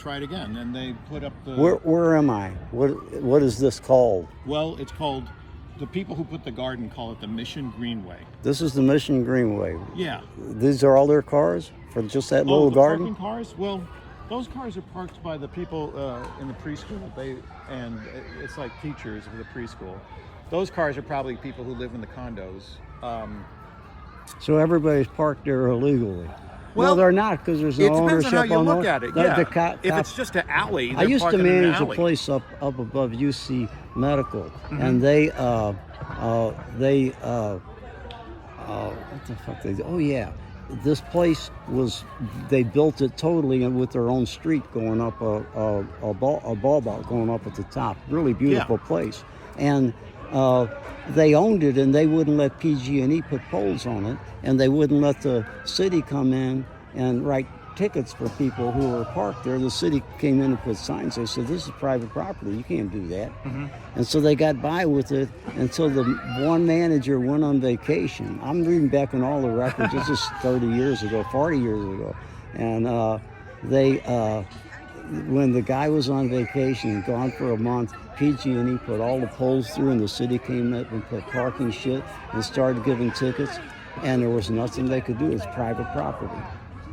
try it again, and they put up the. Where am I? What is this called? Well, it's called. The people who put the garden call it the Mission Greenway. This is the Mission Greenway. Yeah. These are all their cars for just that little the garden? Parking cars? Well, those cars are parked by the people in the preschool. And it's like teachers of the preschool. Those cars are probably people who live in the condos. So everybody's parked there illegally. Well, no, they're not, because there's no ownership on how you on look the, at it. the, Yeah. the cop, If it's just an alley, I used to manage a a place up above UC Medical, Mm-hmm. and they what the fuck they? Oh yeah, this place was, they built it totally and with their own street going up a ball going up at the top. Really beautiful place, and they owned it, and they wouldn't let PG&E put poles on it, and they wouldn't let the city come in and write tickets for people who were parked there. The city came in and put signs. They said, this is private property. You can't do that. Mm-hmm. And so they got by with it until the one manager went on vacation. I'm reading back on all the records. This is 30 years ago, 40 years ago. And when the guy was on vacation, gone for a month, PG&E put all the poles through, and the city came up and put parking shit and started giving tickets, and there was nothing they could do. It's private property,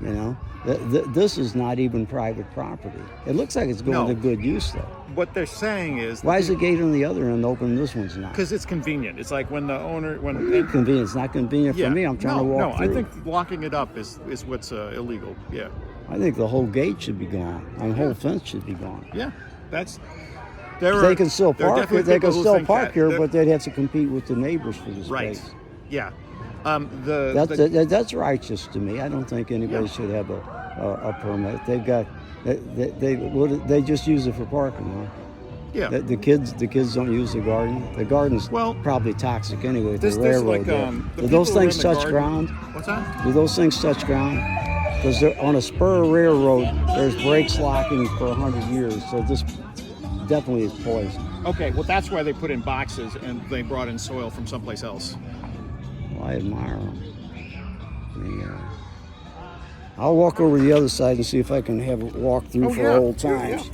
you know. This is not even private property. It looks like it's going to good use, though. What they're saying is... Why is the gate on the other end open and this one's not? Because it's convenient. It's like when the owner... Convenient. It's not convenient for me. I'm trying to walk through. I think locking it up is what's illegal. Yeah. I think the whole gate should be gone. The whole fence should be gone. Yeah, that's... They can still park here. They can still park here, but they'd have to compete with the neighbors for the space. Right. Yeah. That's righteous to me. I don't think anybody should have a permit. They've got they just use it for parking. Huh? Yeah. The kids don't use the garden. The garden's probably toxic anyway. The railroad. Do those things touch ground? What's that? Do those things touch ground? Because they're on a spur of railroad. There's brakes locking for 100 years. So this definitely is poison. Okay, well that's why they put in boxes and they brought in soil from someplace else. Well, I admire them. I'll walk over to the other side and see if I can have a walk through for old times.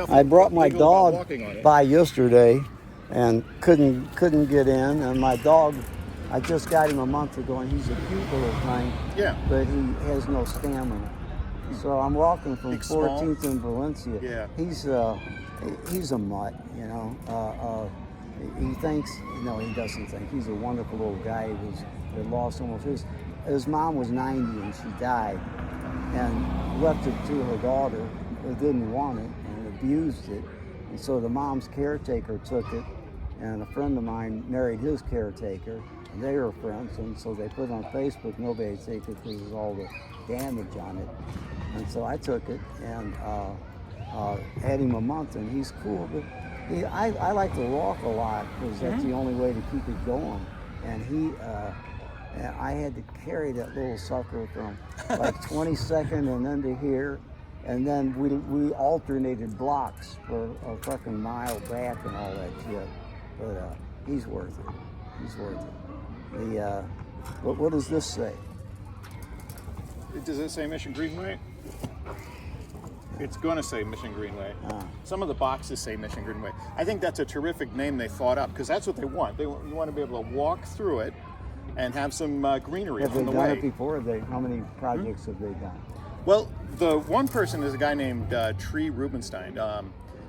I brought my dog by yesterday and couldn't get in, and my dog, I just got him a month ago, and he's a cute little thing. Yeah. But he has no stamina. So I'm walking from 14th and Valencia. Yeah. He's a mutt, you know. He thinks, no, he doesn't think. He's a wonderful little guy that lost almost his mom was 90 and she died, and left it to her daughter who didn't want it and abused it. And so the mom's caretaker took it, and a friend of mine married his caretaker, and they were friends, and so they put it on Facebook. Nobody would take it because of all the damage on it. And so I took it and had him a month, and he's cool. But I like to walk a lot because that's the only way to keep it going. And I had to carry that little sucker from like 22nd and then to here. And then we alternated blocks for a fucking mile back and all that shit. But he's worth it. He's worth it. What does this say? Does it say Mission Greenway? It's going to say Mission Greenway. Some of the boxes say Mission Greenway. I think that's a terrific name they thought up because that's what they want. You want to be able to walk through it and have some greenery on the way. Have they done it before? How many projects have they done? Well, the one person is a guy named Tree Rubenstein,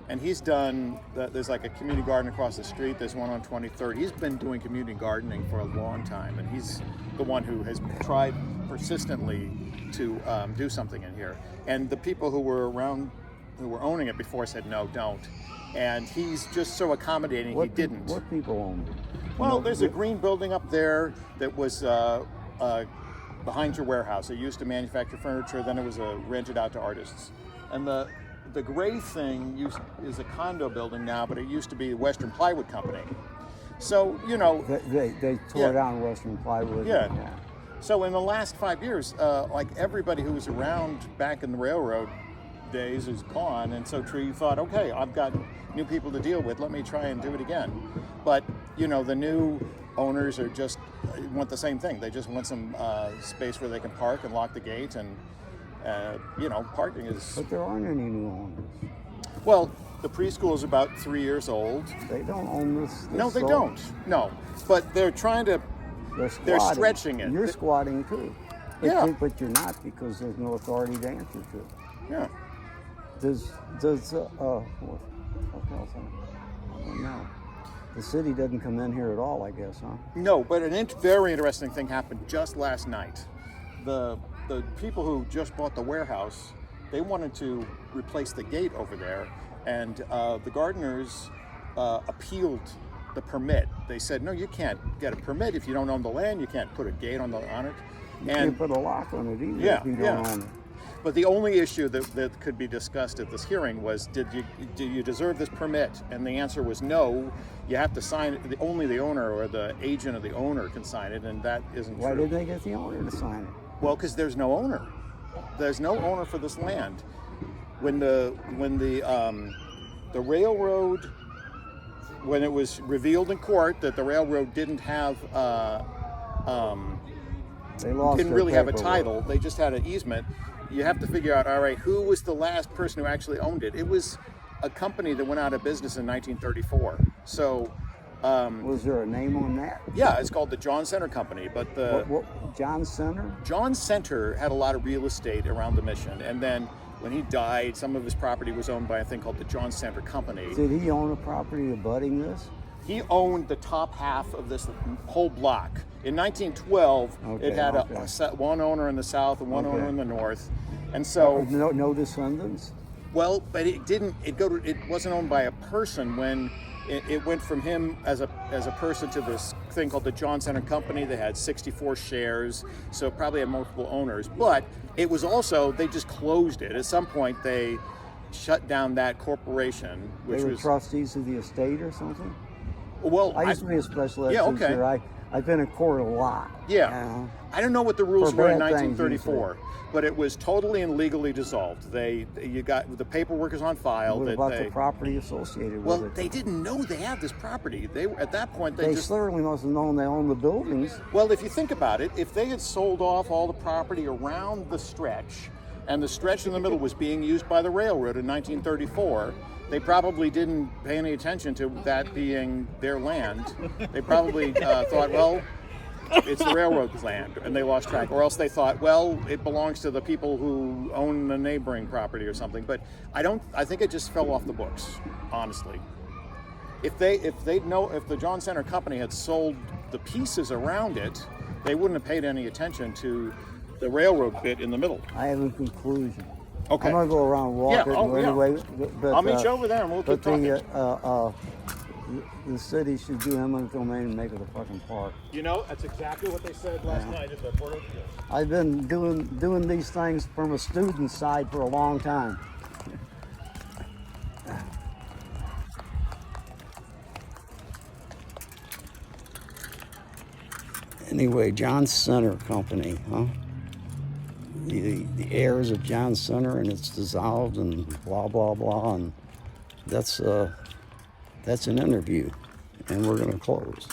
and he's done, there's like a community garden across the street, there's one on 23rd. He's been doing community gardening for a long time, and he's the one who has tried persistently to do something in here. And the people who were around, who were owning it before said, no, don't. And he's just so accommodating, he didn't. What people own it? Well, there's a green building up there that was behind your warehouse. It used to manufacture furniture, then it was rented out to artists. And the gray thing is a condo building now, but it used to be the Western Plywood Company. So, you know... They tore down Western Plywood. Yeah. So in the last 5 years, like everybody who was around back in the railroad days is gone, and so Tree thought, okay, I've got new people to deal with, let me try and do it again. But, you know, the new owners are just want the same thing. They just want some space where they can park and lock the gate, and parking is. But there aren't any new owners. Well, the preschool is about 3 years old. They don't own this No, they site. don't. No, but they're trying to. They're stretching it. You're squatting too. But you're not, because there's no authority to answer to. Yeah. What else? I don't know. The city doesn't come in here at all, I guess, huh? No, but very interesting thing happened just last night. The people who just bought the warehouse, they wanted to replace the gate over there, and the gardeners appealed the permit. They said, no, you can't get a permit if you don't own the land. You can't put a gate on it. You can't put a lock on it either if you don't own it. But the only issue that could be discussed at this hearing was, do you deserve this permit? And the answer was no. You have to sign it. Only the owner or the agent of the owner can sign it, and that isn't true. Why didn't they get the owner to sign it? Well, because there's no owner. There's no owner for this land. When the railroad, when it was revealed in court that the railroad didn't have didn't really have a title, they just had an easement. You have to figure out, all right, who was the last person who actually owned it? It was a company that went out of business in 1934. So, was there a name on that? Yeah, it's called the John Center Company. But what John Center? John Center had a lot of real estate around the Mission, and then when he died, some of his property was owned by a thing called the John Center Company. Did he own a property abutting this? He owned the top half of this whole block. In 1912, it had one owner in the south and one owner in the north, and so no descendants. Well, but it didn't. It wasn't owned by a person when it went from him as a person to this thing called the John Center Company. They had 64 shares, so it probably had multiple owners. But it was also, they just closed it. At some point, they shut down that corporation, which they were was trustees of the estate or something. Well, I used to be a special ed teacher. I've been in court a lot. Yeah. I don't know what the rules were in 1934, but it was totally and legally dissolved. You got the paperwork is on file. What about the property associated with it? Well, they didn't know they had this property. They at that point they certainly must have known they owned the buildings. Well, if you think about it, if they had sold off all the property around the stretch, and the stretch in the middle was being used by the railroad in 1934. They probably didn't pay any attention to that being their land. They probably thought, well, it's the railroad's land, and they lost track. Or else they thought, well, it belongs to the people who own the neighboring property or something. But I think it just fell off the books, honestly. If the John Center Company had sold the pieces around it, they wouldn't have paid any attention to the railroad bit in the middle. I have a conclusion. Okay. I'm gonna go around walking anyway. But, I'll meet you over there and we'll keep talking. The city should do eminent domain and make it a fucking park. That's exactly what they said last night at the Board of Appeals. I've been doing these things from a student side for a long time. Anyway, John Center Company, huh? The heirs of John Center, and it's dissolved and blah blah blah, and that's an interview, and we're going to close.